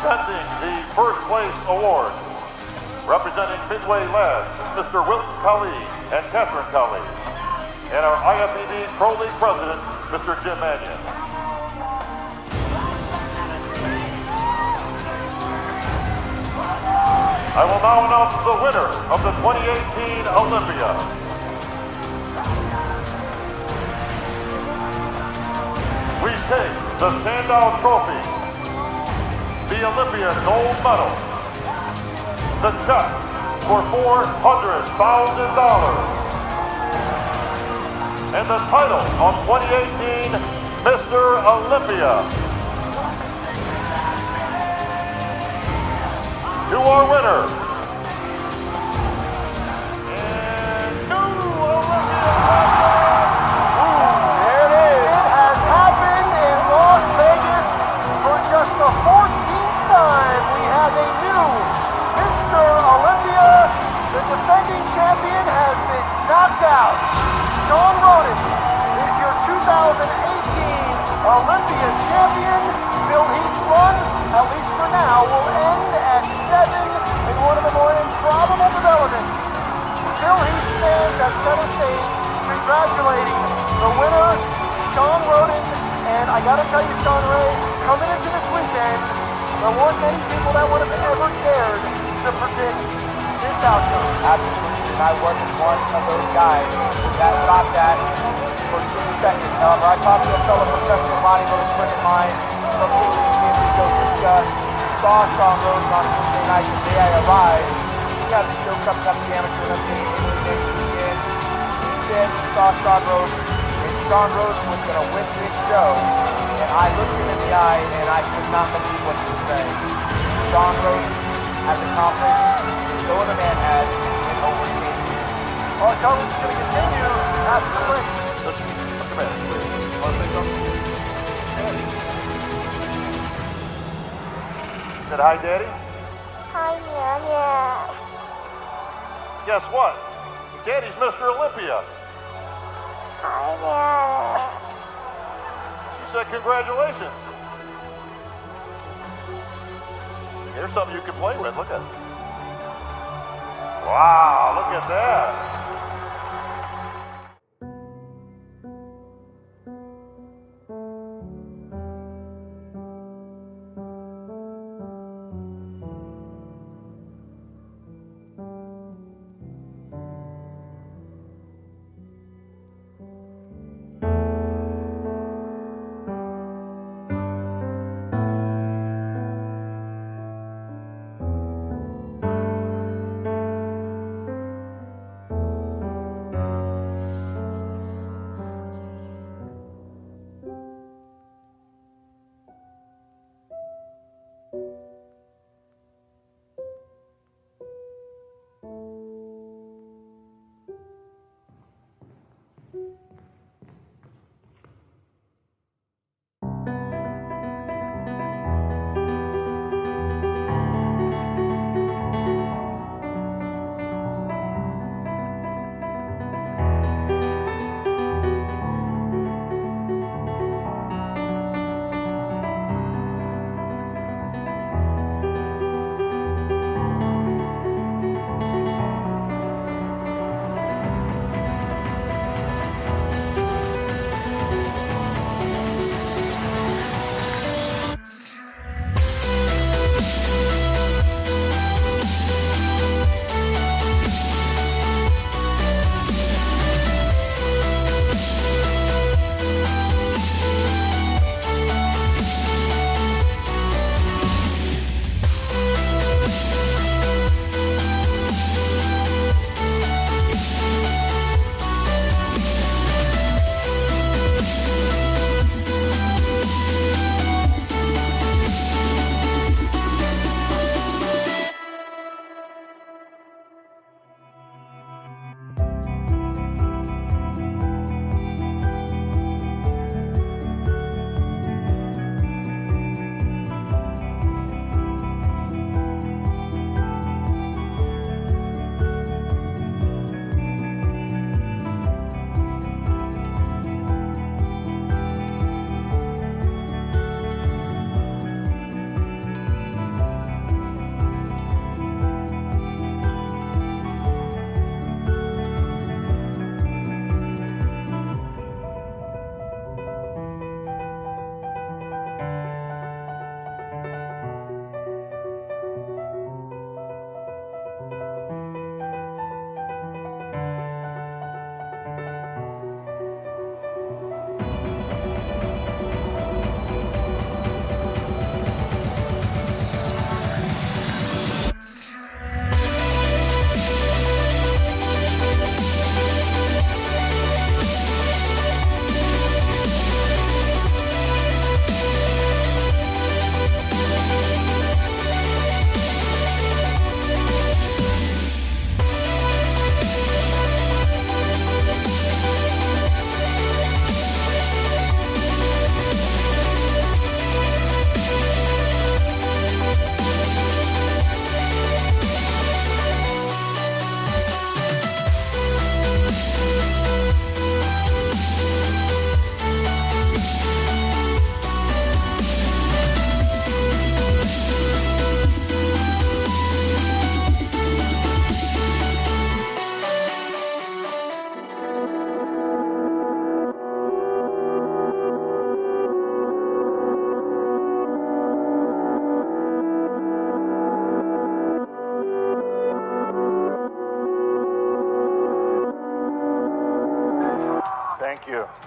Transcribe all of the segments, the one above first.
Presenting the first place award, representing Midway Labs, Mr. Wilton Kali and Catherine Kali, and our IFBB Pro League President, Mr. Jim Mannion. I will now announce the winner of the 2018 Olympia. We take the Sandow Trophy, the Olympia gold medal, the check for $400,000, and the title of 2018 Mr. Olympia. To our winner, and new Olympia champion. There it is. It has happened in Las Vegas for just the 14th time. We have a new Mr. Olympia. The defending champion has been knocked out. Shawn Rhoden is your 2018 Olympia champion. Phil Heath's run, at least for now, will end at 7 in one of the more improbable developments. Phil Heath stands at center stage, congratulating the winner, Shawn Rhoden. And I gotta tell you, Shawn Ray, coming into this weekend, there weren't many people that would have ever dared to predict this outcome. Absolutely, and I wasn't one of those guys that thought that for 2 seconds. However, I talked to a fellow professional bodybuilder friend of mine from Italy, Olympia, saw Shawn Rhoden on Tuesday night the day I arrived. He got the show coming up, the amateur Olympia in Italy next weekend. He said he saw Shawn Rhoden, and Shawn Rhoden was going to win this show. And I looked him in the eye, and I could not believe what he was saying. Shawn Rhoden has accomplished no other man has in over 10 years. Our coverage is going to continue after the break. Come in, please. Want to say something? Said hi, Daddy. Hi, Nana. Guess what? Daddy's Mr. Olympia. Hi, Nana. He said congratulations. Here's something you can play with. Look at it. Wow, look at that.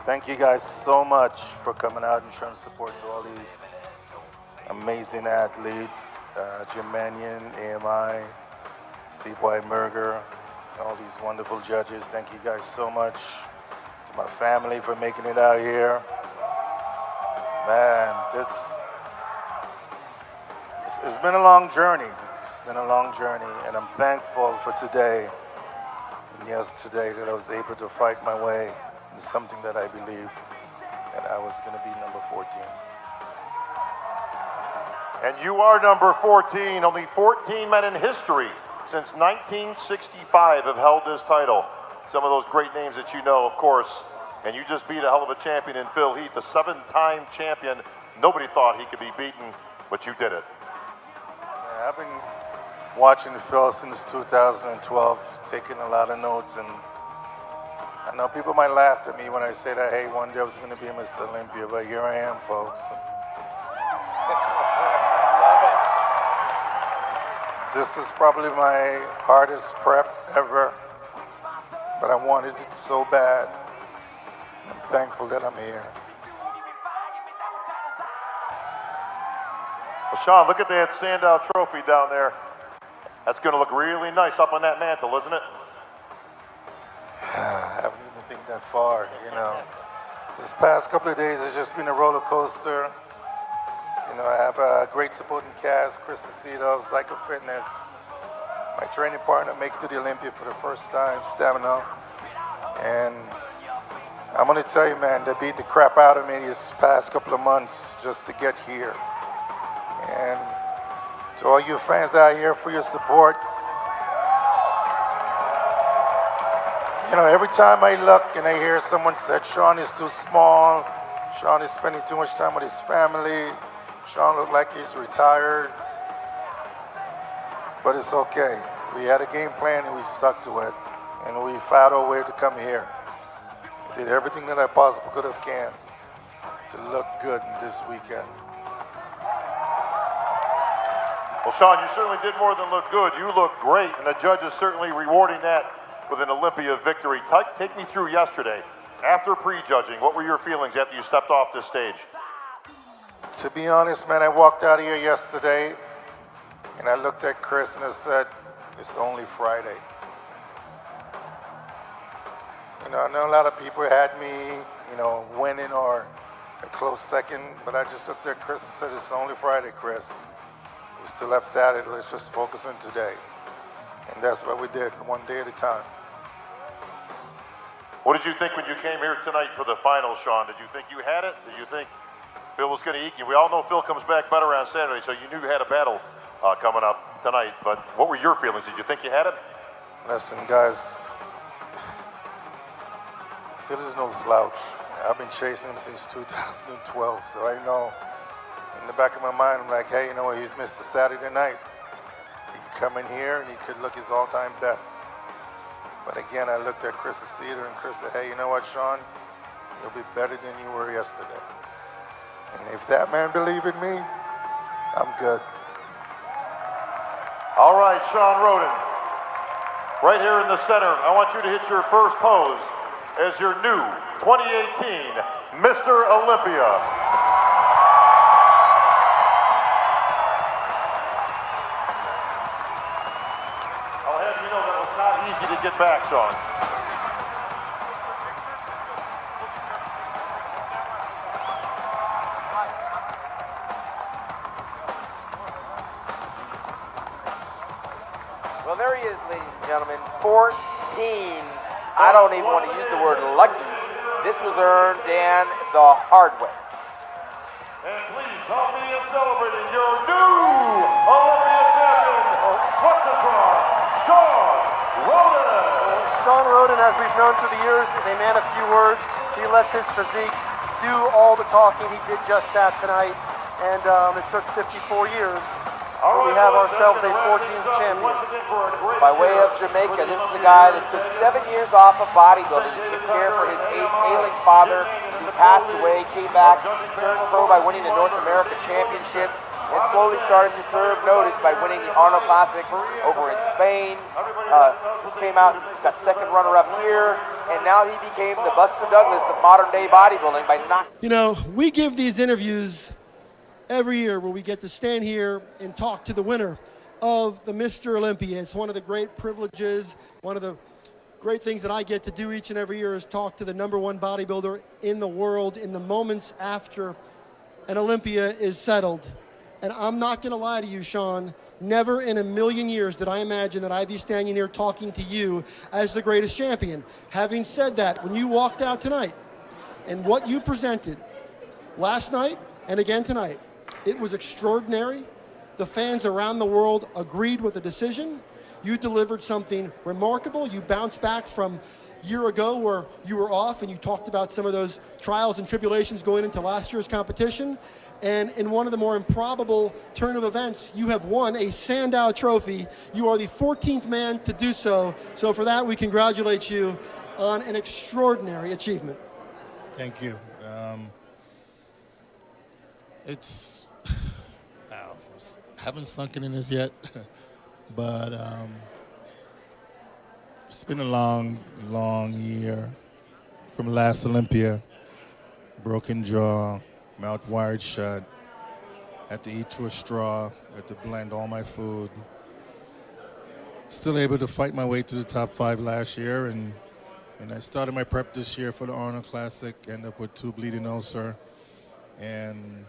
Thank you guys so much for coming out and showing support to all these amazing athletes, Jim Mannion, AMI, C.Y. Merger, all these wonderful judges. Thank you guys so much. To my family for making it out here. Man, it's been a long journey. It's been a long journey, and I'm thankful for today and yesterday that I was able to fight my way into something that I believe that I was going to be number 14. And you are number 14. Only 14 men in history since 1965 have held this title. Some of those great names that you know, of course. And you just beat a hell of a champion in Phil Heath, a 7-time champion. Nobody thought he could be beaten, but you did it. Yeah, I've been watching Phil since 2012, taking a lot of notes, and I know people might laugh at me when I say that, hey, one day I was going to be Mr. Olympia, but here I am, folks. This was probably my hardest prep ever, but I wanted it so bad. I'm thankful that I'm here. Well, Shawn, look at that Sandow Trophy down there. That's going to look really nice up on that mantle, isn't it? I haven't even think that far, you know. This past couple of days has just been a roller coaster. You know, I have a great supporting cast, Chris Aceto, Psycho Fitness. My training partner make it to the Olympia for the first time, Stamina. And I'm gonna tell you, man, they beat the crap out of me these past couple of months just to get here. And to all you fans out here for your support. You know, every time I look and I hear someone say, Shawn is too small, Shawn is spending too much time with his family, Shawn looked like he's retired. But it's okay. We had a game plan and we stuck to it. And we found our way to come here. I did everything that I possibly could have can to look good in this weekend. Well, Shawn, you certainly did more than look good. You look great, and the judge is certainly rewarding that with an Olympia victory. Take me through yesterday. After prejudging, what were your feelings after you stepped off this stage? To be honest, man, I walked out of here yesterday and I looked at Chris and I said, it's only Friday. You know, I know a lot of people had me, you know, winning or a close second, but I just looked at Chris and said, it's only Friday, Chris. We still have Saturday, let's just focus on today. And that's what we did, one day at a time. What did you think when you came here tonight for the final, Shawn? Did you think you had it? Did you think Phil was going to eke you? We all know Phil comes back better on Saturday, so you knew you had a battle coming up tonight. But what were your feelings? Did you think you had it? Listen, guys, Phil is no slouch. I've been chasing him since 2012, so I know in the back of my mind, I'm like, hey, you know what, he's Mr. Saturday night. He could come in here and he could look his all-time best. But again, I looked at Chris Aceto and Chris said, hey, you know what, Shawn? You'll be better than you were yesterday. And if that man believed in me, I'm good. All right, Shawn Rhoden. Right here in the center, I want you to hit your first pose as your new 2018 Mr. Olympia. I'll have you know that was not easy to get back, Shawn. Well, there he is, ladies and gentlemen. 14. I don't even want to use the word lucky. This was earned Dan the hard way. And please help me in celebrating your new Olympia champion, what's it from, Shawn Rhoden. Shawn Rhoden, as we've known through the years, is a man of few words. He lets his physique do all the talking. He did just that tonight, and it took 54 years. But we have ourselves a 14th champion. By way of Jamaica, this is a guy that took 7 years off of bodybuilding to care for his ailing father who passed away, came back, turned pro by winning the North America Championships, and slowly started to serve notice by winning the Arnold Classic over in Spain. Just came out, got second runner-up here, and now he became the Buster Douglas of modern day bodybuilding by not. You know, we give these interviews every year where we get to stand here and talk to the winner of the Mr. Olympia. It's one of the great privileges, one of the great things that I get to do each and every year is talk to the #1 bodybuilder in the world in the moments after an Olympia is settled. And I'm not gonna lie to you, Shawn, never in a million years did I imagine that I'd be standing here talking to you as the greatest champion. Having said that, when you walked out tonight and what you presented last night and again tonight, it was extraordinary. The fans around the world agreed with the decision. You delivered something remarkable. You bounced back from a year ago where you were off and you talked about some of those trials and tribulations going into last year's competition. And in one of the more improbable turn of events, you have won a Sandow Trophy. You are the 14th man to do so. So for that, we congratulate you on an extraordinary achievement. Thank you. It's, wow, haven't sunken in this yet, but it's been a long, long year from last Olympia. Broken jaw, mouth wired shut, had to eat through a straw, had to blend all my food. Still able to fight my way to the top 5 last year, and I started my prep this year for the Arnold Classic, ended up with 2 bleeding ulcer, and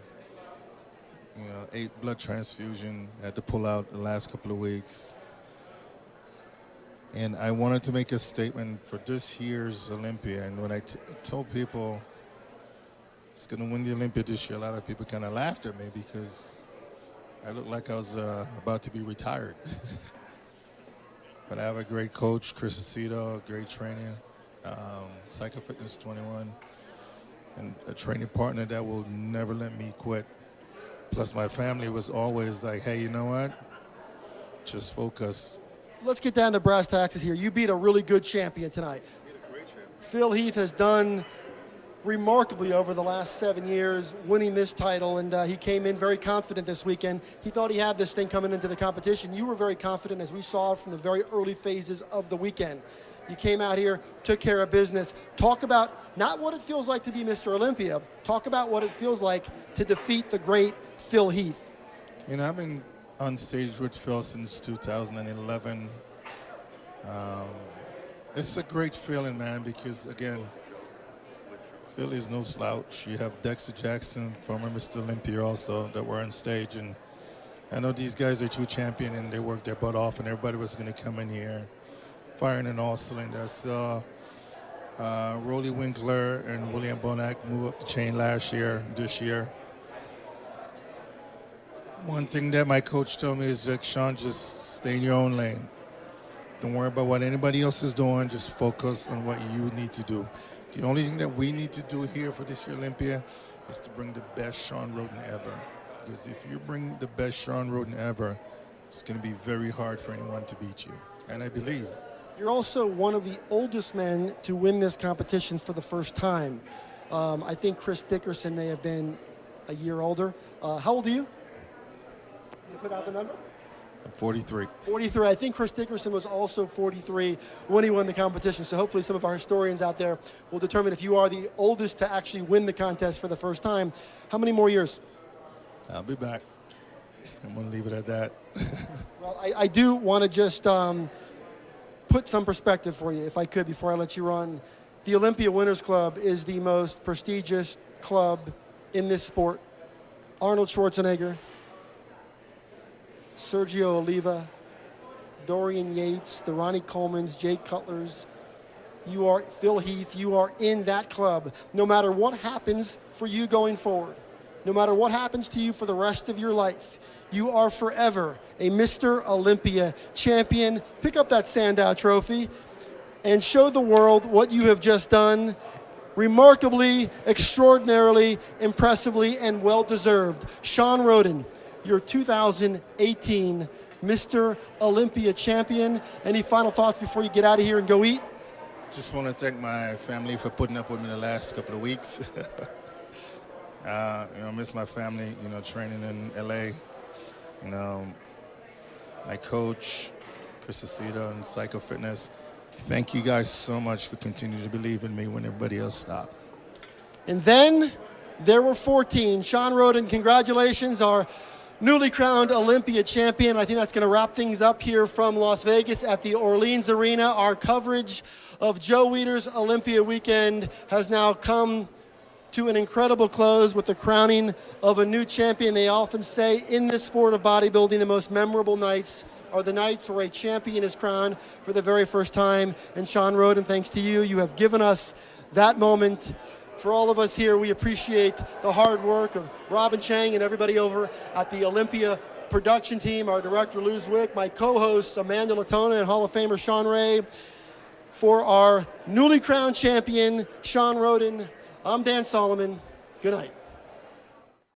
8 blood transfusion, had to pull out the last couple of weeks. And I wanted to make a statement for this year's Olympia, and when I told people it's going to win the Olympia this year, a lot of people kind of laughed at me because I looked like I was about to be retired. But I have a great coach, Chris Aceto, great training, Psycho Fitness 21, and a training partner that will never let me quit. Plus my family was always like, hey, you know what? Just focus. Let's get down to brass taxes here. You beat a really good champion tonight. Phil Heath has done remarkably over the last 7 years, winning this title, and he came in very confident this weekend. He thought he had this thing coming into the competition. You were very confident, as we saw from the very early phases of the weekend. You came out here, took care of business. Talk about not what it feels like to be Mr. Olympia, talk about what it feels like to defeat the great Phil Heath. You know, I've been on stage with Phil since 2011. It's a great feeling, man, because again, Phil is no slouch. You have Dexter Jackson, former Mr. Olympia also, that were on stage. And I know these guys are 2 champions and they worked their butt off and everybody was going to come in here firing in all cylinders. So Rolly Winkler and William Bonac moved up the chain last year, this year. One thing that my coach told me is that, Shawn, just stay in your own lane. Don't worry about what anybody else is doing. Just focus on what you need to do. The only thing that we need to do here for this year Olympia is to bring the best Shawn Rhoden ever. Because if you bring the best Shawn Rhoden ever, it's going to be very hard for anyone to beat you. And I believe. You're also one of the oldest men to win this competition for the first time. I think Chris Dickerson may have been a year older. How old are you? Can you put out the number? I'm 43. 43. I think Chris Dickerson was also 43 when he won the competition. So hopefully some of our historians out there will determine if you are the oldest to actually win the contest for the first time. How many more years? I'll be back. I'm going to leave it at that. Well, I do want to just put some perspective for you, if I could, before I let you run. The Olympia Winners Club is the most prestigious club in this sport. Arnold Schwarzenegger, Sergio Oliva, Dorian Yates, the Ronnie Colemans, Jake Cutlers. You are Phil Heath. You are in that club. No matter what happens for you going forward, no matter what happens to you for the rest of your life, you are forever a Mr. Olympia champion. Pick up that Sandow Trophy and show the world what you have just done. Remarkably, extraordinarily, impressively, and well-deserved. Shawn Rhoden, your 2018 Mr. Olympia champion. Any final thoughts before you get out of here and go eat? Just want to thank my family for putting up with me the last couple of weeks. I miss my family, training in LA. My coach, Chris Aceto, and Psycho Fitness. Thank you guys so much for continuing to believe in me when everybody else stopped. And then there were 14. Shawn Rhoden, congratulations, our newly crowned Olympia champion. I think that's going to wrap things up here from Las Vegas at the Orleans Arena. Our coverage of Joe Weider's Olympia weekend has now come to an incredible close with the crowning of a new champion. They often say in this sport of bodybuilding, the most memorable nights are the nights where a champion is crowned for the very first time. And Shawn Rhoden, thanks to you, you have given us that moment. For all of us here, we appreciate the hard work of Robin Chang and everybody over at the Olympia production team, our director, Lou Zwick, my co-hosts, Amanda Latona and Hall of Famer Sean Ray. For our newly crowned champion, Shawn Rhoden, I'm Dan Solomon. Good night.